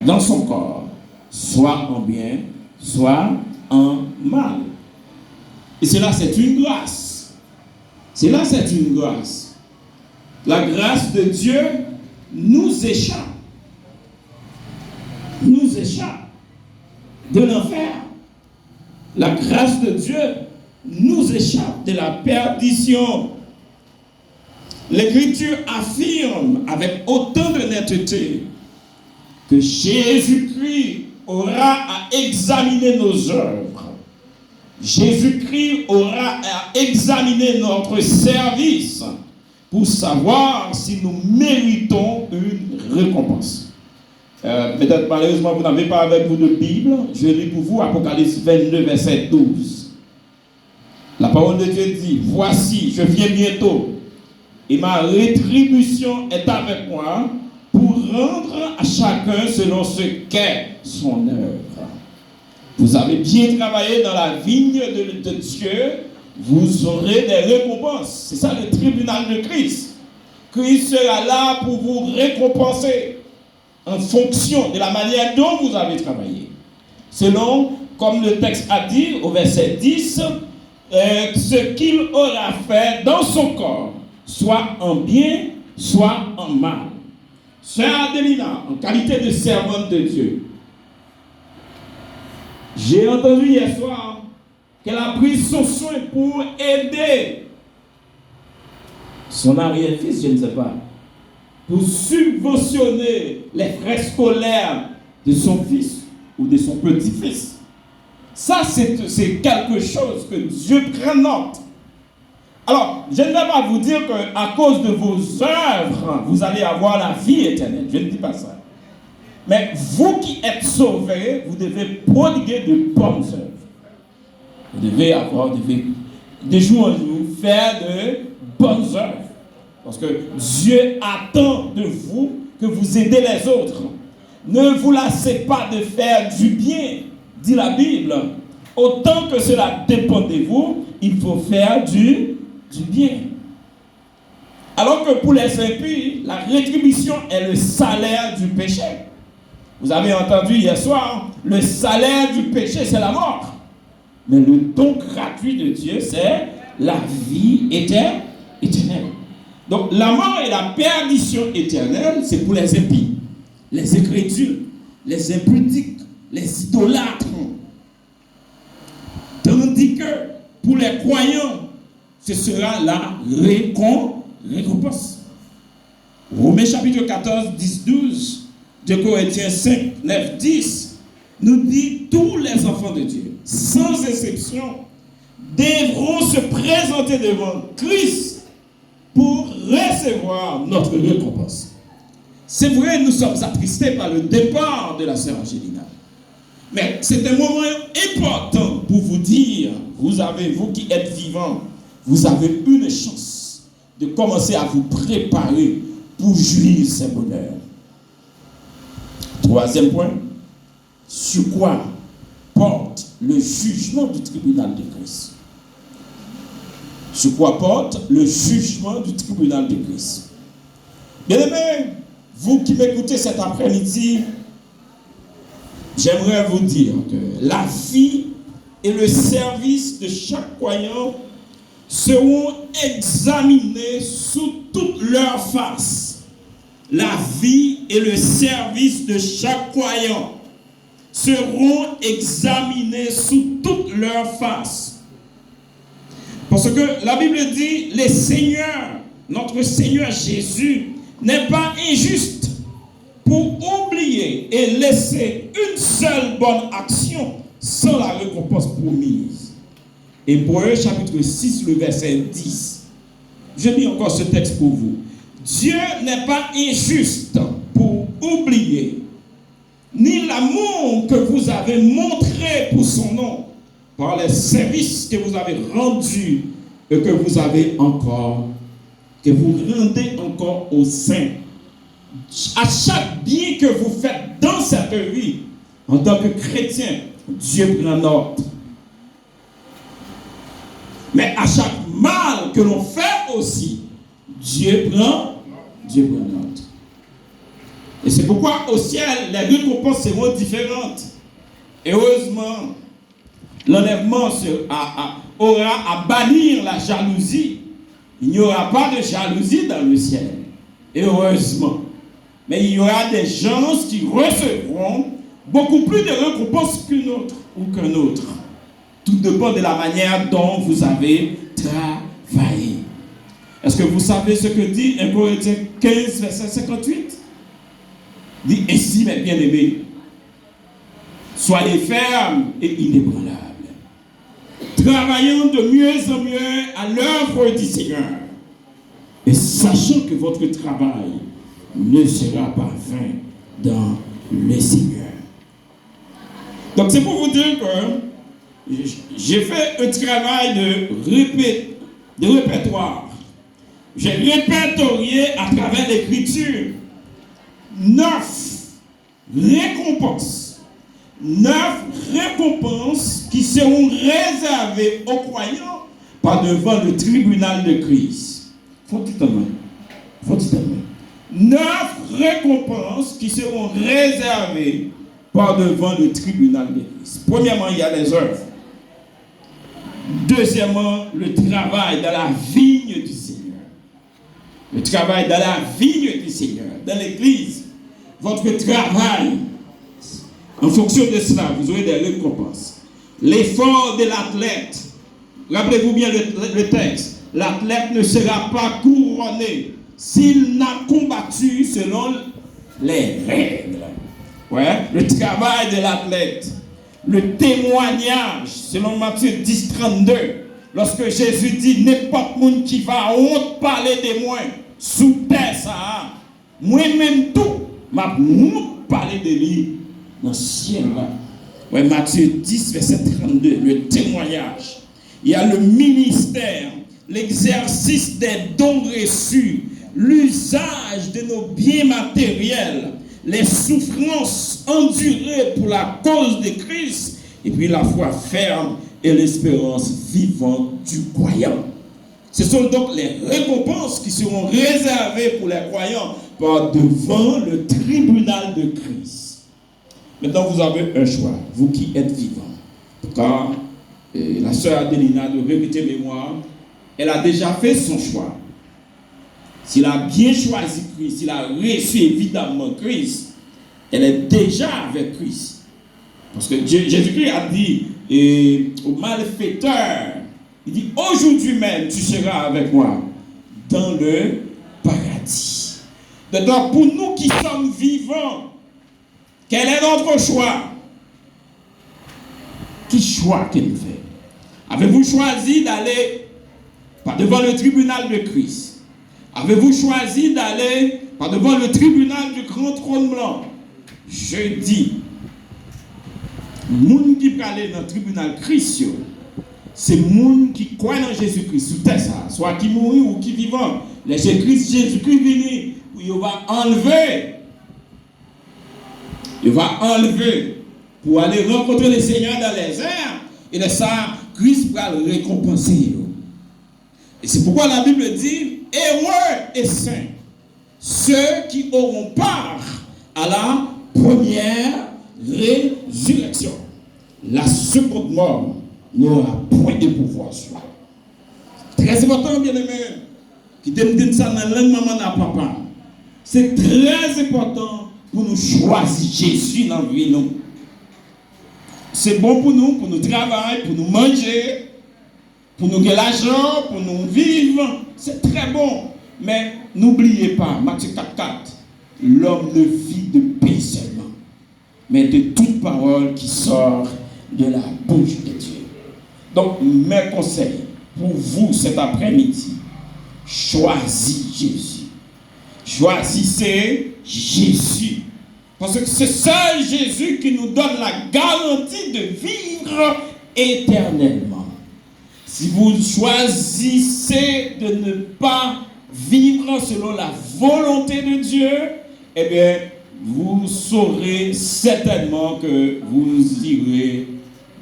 dans son corps, soit en bien, soit en mal. Et cela, c'est une grâce. Cela, c'est une grâce. La grâce de Dieu nous échappe. Nous échappe de l'enfer. La grâce de Dieu nous échappe de la perdition. L'Écriture affirme avec autant de netteté que Jésus-Christ aura à examiner nos œuvres. Jésus-Christ aura à examiner notre service pour savoir si nous méritons une récompense. Peut-être malheureusement vous n'avez pas avec vous de Bible. Je lis pour vous Apocalypse 22, verset 12. La parole de Dieu dit: voici, je viens bientôt, et ma rétribution est avec moi pour rendre à chacun selon ce qu'est son œuvre. Vous avez bien travaillé dans la vigne de Dieu, vous aurez des récompenses. C'est ça le tribunal de Christ. Christ sera là pour vous récompenser en fonction de la manière dont vous avez travaillé. Selon, comme le texte a dit au verset 10, ce qu'il aura fait dans son corps, soit en bien, soit en mal. Sœur Adelina, en qualité de servante de Dieu, j'ai entendu hier soir qu'elle a pris son soin pour aider son arrière-fils, je ne sais pas, pour subventionner les frais scolaires de son fils ou de son petit-fils. Ça, c'est quelque chose que Dieu prend note. Alors, je ne vais pas vous dire qu'à cause de vos œuvres, vous allez avoir la vie éternelle. Je ne dis pas ça. Mais vous qui êtes sauvés, vous devez prodiguer de bonnes œuvres. Vous devez de jour en jour faire de bonnes œuvres. Parce que Dieu attend de vous que vous aidez les autres. Ne vous lassez pas de faire du bien, dit la Bible. Autant que cela dépend de vous, il faut faire du bien. Alors que pour les impies, la rétribution est le salaire du péché. Vous avez entendu hier soir, le salaire du péché, c'est la mort. Mais le don gratuit de Dieu, c'est la vie éternelle. Donc la mort et la perdition éternelle, c'est pour les impies, les incrédules, les impudiques, les idolâtres. Tandis que pour les croyants, ce sera la récompense. Romains chapitre 14, 10, 12, 2 Corinthiens 5, 9, 10, nous dit: tous les enfants de Dieu, sans exception, devront se présenter devant Christ pour recevoir notre récompense. C'est vrai, nous sommes attristés par le départ de la sœur Angelina. Mais c'est un moment important pour vous dire, vous qui êtes vivants, vous avez une chance de commencer à vous préparer pour jouir ce bonheur. Troisième point, sur quoi porte le jugement du tribunal de Christ? Sur quoi porte le jugement du tribunal de Christ? Bien-aimés, vous qui m'écoutez cet après-midi, j'aimerais vous dire que la vie et le service de chaque croyant seront examinés sous toutes leurs faces. La vie et le service de chaque croyant seront examinés sous toutes leurs faces. Parce que la Bible dit, notre Seigneur Jésus n'est pas injuste pour oublier et laisser une seule bonne action sans la récompense promise. Hébreux chapitre 6, le verset 10. Je lis encore ce texte pour vous. Dieu n'est pas injuste pour oublier ni l'amour que vous avez montré pour son nom par les services que vous avez rendus et que vous rendez encore aux saints. À chaque bien que vous faites dans cette vie, en tant que chrétien, Dieu prend note. Mais à chaque mal que l'on fait aussi, Dieu prend note. Et c'est pourquoi au ciel, les récompenses seront différentes. Et heureusement, l'enlèvement aura à bannir la jalousie. Il n'y aura pas de jalousie dans le ciel. Et heureusement. Mais il y aura des gens qui recevront beaucoup plus de récompenses qu'un autre. Tout dépend de la manière dont vous avez travaillé. Est-ce que vous savez ce que dit 1 Corinthiens 15, verset 58? Dit ainsi, mes bien-aimés, soyez fermes et inébranlables, travaillant de mieux en mieux à l'œuvre du Seigneur, et sachant que votre travail ne sera pas vain dans le Seigneur. Donc c'est pour vous dire que j'ai fait un travail de répertoire. J'ai répertorié à travers l'Écriture 9 récompenses. 9 récompenses qui seront réservées aux croyants par devant le tribunal de Christ. Faut-il 9 récompenses qui seront réservées par devant le tribunal de Christ. Premièrement, il y a les œuvres. Deuxièmement, le travail dans la vigne du Seigneur. Le travail dans la vigne du Seigneur. Dans l'église, votre travail, en fonction de cela, vous aurez des récompenses. L'effort de l'athlète. Rappelez-vous bien le texte. L'athlète ne sera pas couronné s'il n'a combattu selon les règles. Ouais, le travail de l'athlète. Le témoignage, selon Matthieu 10, 32. Lorsque Jésus dit, n'importe monde qui va honte parler de moi, sous terre ça, moi-même tout, m'a honte parler de lui dans le ciel là. Ouais, Matthieu 10, verset 32, le témoignage. Il y a le ministère, l'exercice des dons reçus, l'usage de nos biens matériels, les souffrances endurées pour la cause de Christ, et puis la foi ferme et l'espérance vivante du croyant. Ce sont donc les récompenses qui seront réservées pour les croyants par devant le tribunal de Christ. Maintenant, vous avez un choix, vous qui êtes vivants. Car la sœur Adelina de Vérité Mémoire, elle a déjà fait son choix. S'il a bien choisi Christ, s'il a reçu évidemment Christ, elle est déjà avec Christ. Parce que Jésus-Christ a dit au malfaiteur, il dit, aujourd'hui même, tu seras avec moi dans le paradis. Donc, pour nous qui sommes vivants, quel est notre choix? Quel choix que nous faisons? Avez-vous choisi d'aller par devant le tribunal de Christ? Avez-vous choisi d'aller par devant le tribunal du grand trône blanc? Je dis, les gens qui peuvent aller dans le tribunal Christ, c'est les gens qui croient dans Jésus-Christ, sous terre, soit qui mourent ou qui vivent. Les Jésus-Christ venu, il va enlever. Il va enlever pour aller rencontrer le Seigneur dans les airs. Et de ça, Christ va le récompenser. Et c'est pourquoi la Bible dit, heureux et saints, ceux qui auront part à la première résurrection. La seconde mort n'aura point de pouvoir sur eux. Très important, bien-aimé, qui te dit ça dans la langue maman à papa. C'est très important pour nous choisir Jésus dans la vie. C'est bon pour nous travailler, pour nous manger, pour nous gagner l'argent, pour nous vivre. C'est très bon. Mais n'oubliez pas, Matthieu 4,4, l'homme ne vit de paix seulement, mais de toute parole qui sort de la bouche de Dieu. Donc, mes conseils pour vous cet après-midi, choisissez Jésus. Choisissez Jésus. Parce que c'est seul Jésus qui nous donne la garantie de vivre éternellement. Si vous choisissez de ne pas vivre selon la volonté de Dieu, eh bien, vous saurez certainement que vous irez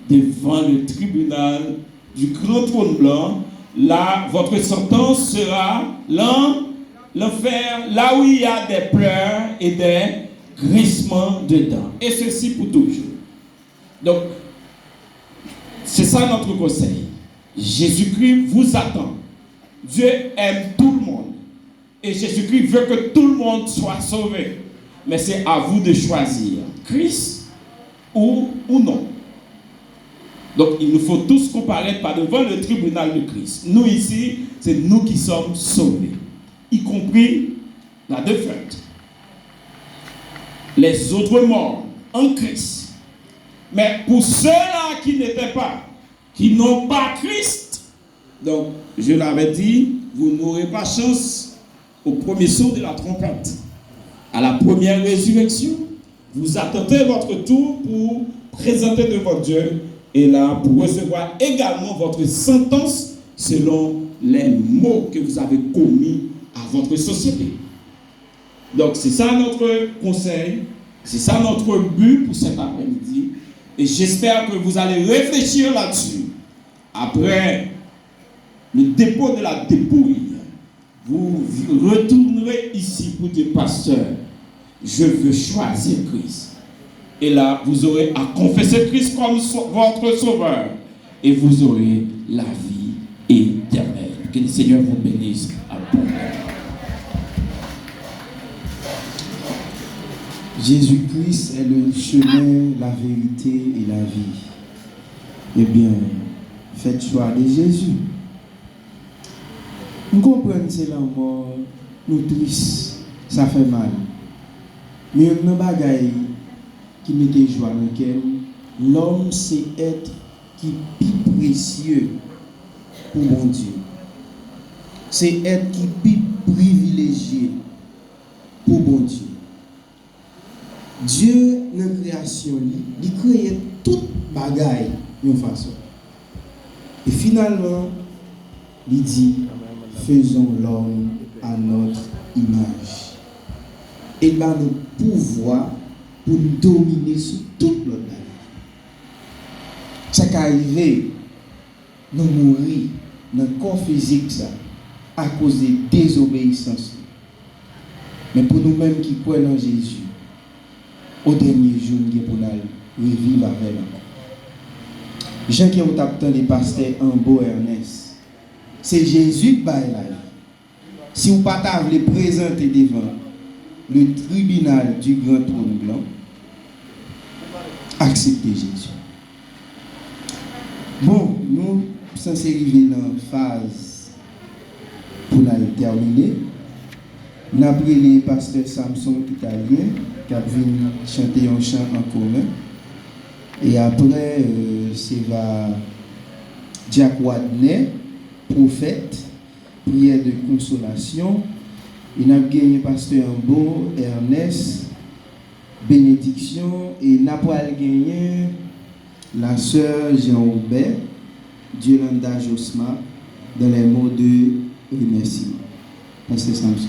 devant le tribunal du grand trône blanc. Là, votre sentence sera l'enfer, là où il y a des pleurs et des grincement de dents. Et ceci pour toujours. Donc, c'est ça notre conseil. Jésus-Christ vous attend. Dieu aime tout le monde. Et Jésus-Christ veut que tout le monde soit sauvé. Mais c'est à vous de choisir Christ ou non. Donc, il nous faut tous comparaître par devant le tribunal de Christ. Nous ici, c'est nous qui sommes sauvés. Y compris la défunte. Les autres morts en Christ. Mais pour ceux-là qui n'étaient pas, qui n'ont pas Christ, donc, je l'avais dit, vous n'aurez pas chance au premier saut de la trompette. À la première résurrection, vous attendez votre tour pour présenter devant Dieu et là, pour recevoir également votre sentence selon les maux que vous avez commis à votre société. Donc, c'est ça notre conseil, c'est ça notre but pour cet après-midi. Et j'espère que vous allez réfléchir là-dessus. Après le dépôt de la dépouille, vous retournerez ici pour dire, pasteur, je veux choisir Christ. Et là, vous aurez à confesser Christ comme votre sauveur. Et vous aurez la vie éternelle. Que le Seigneur vous bénisse abondamment. Jésus-Christ est le chemin, la vérité et la vie. Eh bien, faites choix de Jésus. Nous comprenons que c'est la mort, nous tristes, ça fait mal. Mais il y a un bagage qui mettait joie dans lequel l'homme c'est être qui est plus précieux pour mon Dieu. C'est être qui est plus privilégié pour mon Dieu. Dieu, dans la création, il crée toute bagaille d'une façon. Et finalement, il dit, faisons l'homme à notre image. Et il va nous pouvoir pour nous dominer sur toute l'autre bagaille. Ça qui arrive, nous mourir dans le corps physique ça, à cause de désobéissance. Mais pour nous-mêmes qui croyons en Jésus, au dernier jour, nous allons revivre avec nous. Jean qui ont appelé les pasteurs en beau Ernest. C'est Jésus qui va là. Si vous ne pouvez pas le présenter devant le tribunal du grand trône blanc, acceptez Jésus. Bon, nous sommes arrivés dans la phase pour la terminer. Nous avons pris les pasteurs Samson italien qui a venu chanter un chant en commun. Et après, c'est Jack Wadney, prophète, prière de consolation. Il a gagné pasteur Ambo, Ernest, bénédiction. Et n'a pas gagné la sœur Jean-Aubert, Diolanda Josma, dans les mots de remerciement. Pasteur Samson.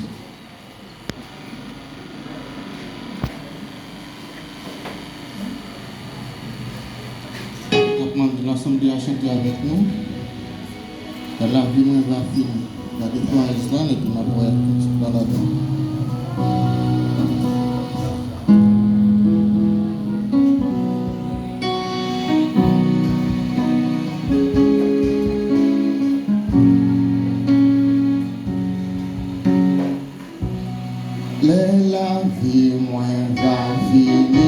L'Assemblée a chanté avec nous. La vie nous va finir. La défense Islam et qui m'a pour être dans la vie. La vie moins va finir.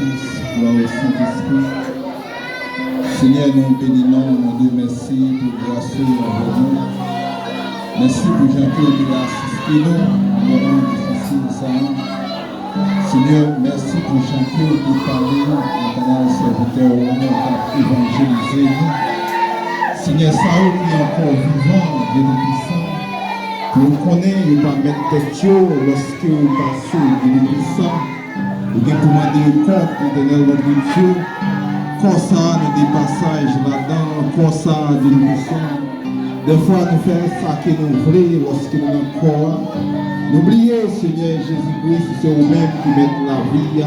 Fils, gloire au Saint-Esprit. Seigneur, nous bénissons, nous disons merci pour grâce et nous. Merci pour Jean-Claude qui a assisté nous à un moment difficile. Seigneur, merci pour Jean-Claude qui parlait maintenant au serviteur qui a évangélisé nous. Seigneur, ça qui est encore vivant, Dieu puissant, pour nous connaître, nous pas mettre tête lorsque nous passons, Dieu puissant, nous devons demander le compte, éternel notre Dieu, comme ça, nous des passages là-dedans, comme ça, Dieu puissant. Des fois, nous faisons ça que nous voulons lorsque nous sommes encore. N'oubliez, Seigneur Jésus-Christ, c'est vous-même qui mettez la vie.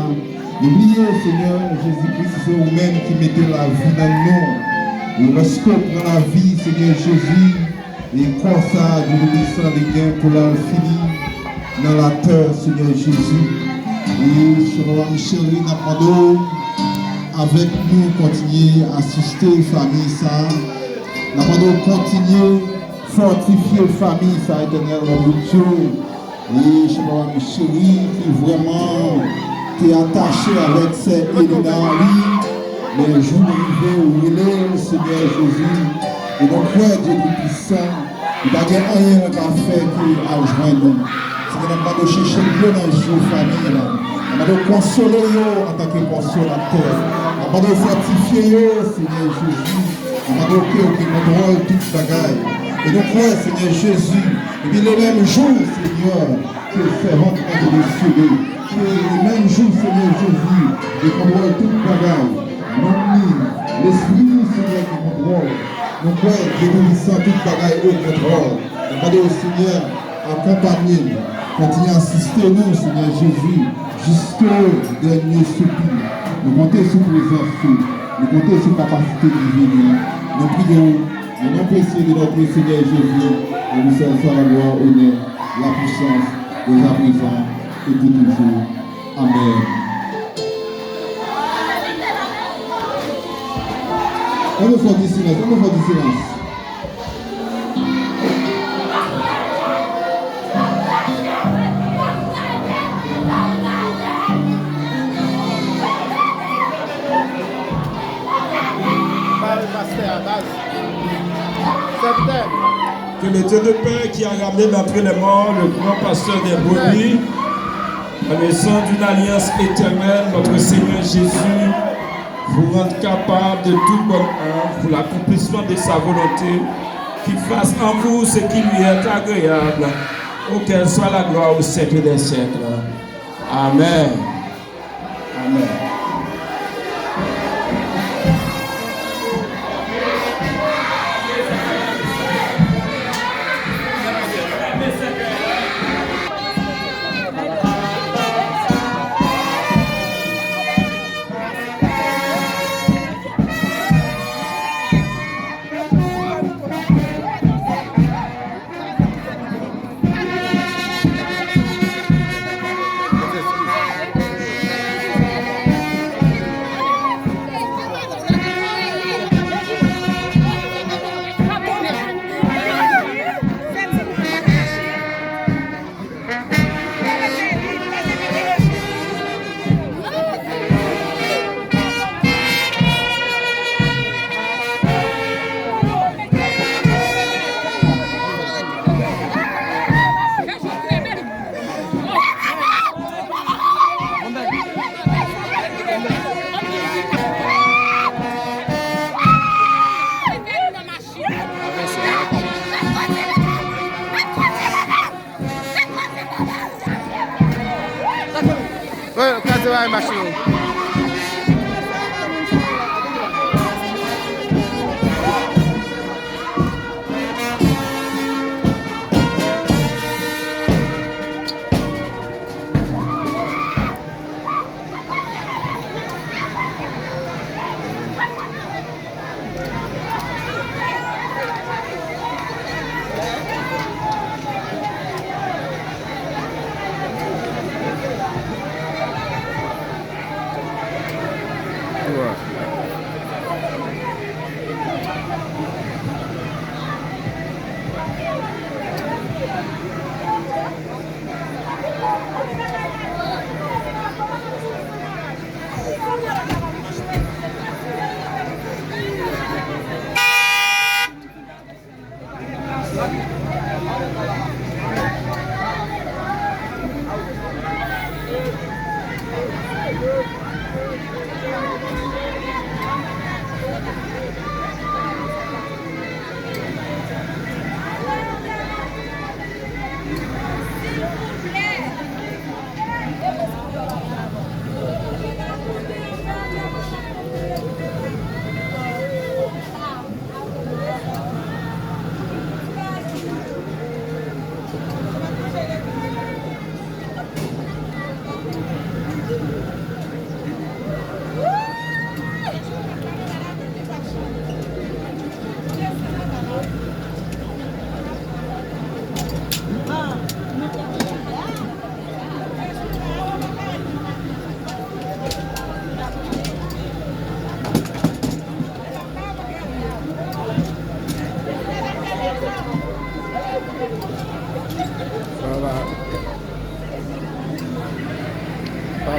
N'oubliez, Seigneur Jésus-Christ, c'est vous-même qui mettez la vie dans nous. Et lorsque nous prenons la vie, Seigneur Jésus, et comme ça, Dieu nous descend les gains pour la finir dans la terre, Seigneur Jésus. Et Seigneur Michel, nous avec nous continuer à assister famille ça. Nous allons continuer à fortifier la famille, ça éternel, notre Dieu. Et je suis chéri qui vraiment est attaché avec ses éléments, les jours arrivés où il est, Seigneur Jésus. Et donc, ouais, Dieu puissant, il n'y a rien à faire qui a joindre nous. C'est qu'on va chercher Dieu dans le jour famille. On va consoler en tant que consolateur. On va fortifier, Seigneur Jésus. On va contrôler toute bagaille. Et donc, ouais, Seigneur Jésus, et puis le même jour, Seigneur, que le servant est décidé, que le même jour, Seigneur Jésus, et contrôle toute bagaille. Non, l'Esprit, Seigneur, qui contrôle. Donc, ouais, Dieu nous sent toute bagaille au contrôle. On va dire au Seigneur, accompagnez-nous, continuez à assister nous, Seigneur Jésus, jusqu'au dernier soupir. Nous comptons sur présence, nous comptons sur capacité divine. Nous prions. Au nom précieux de notre Seigneur Jésus, et nous sommes la gloire, l'honneur, la puissance, dès à présent et pour toujours. Amen. On nous fait du silence, on nous fait du silence. Que le Dieu de paix qui a ramené d'entre les morts le grand pasteur des brebis, en le sang d'une alliance éternelle, notre Seigneur Jésus, vous rende capable de toute bonne œuvre pour l'accomplissement de sa volonté, qu'il fasse en vous ce qui lui est agréable, auquel soit la gloire au siècle des siècles. Amen. Amen. vai, macho.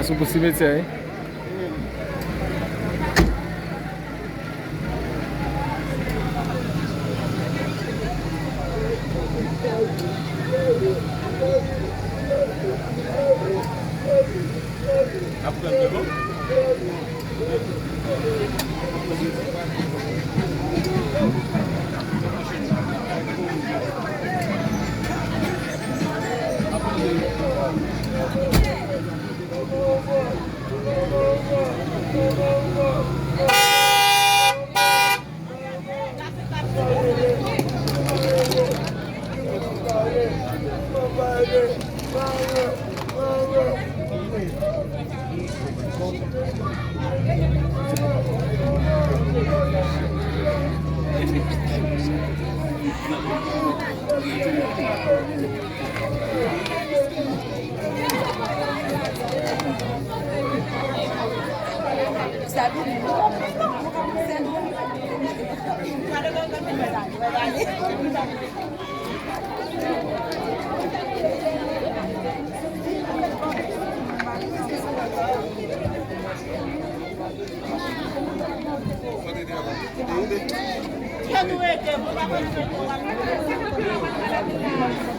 préparation pour le cimetière. Ya tuve que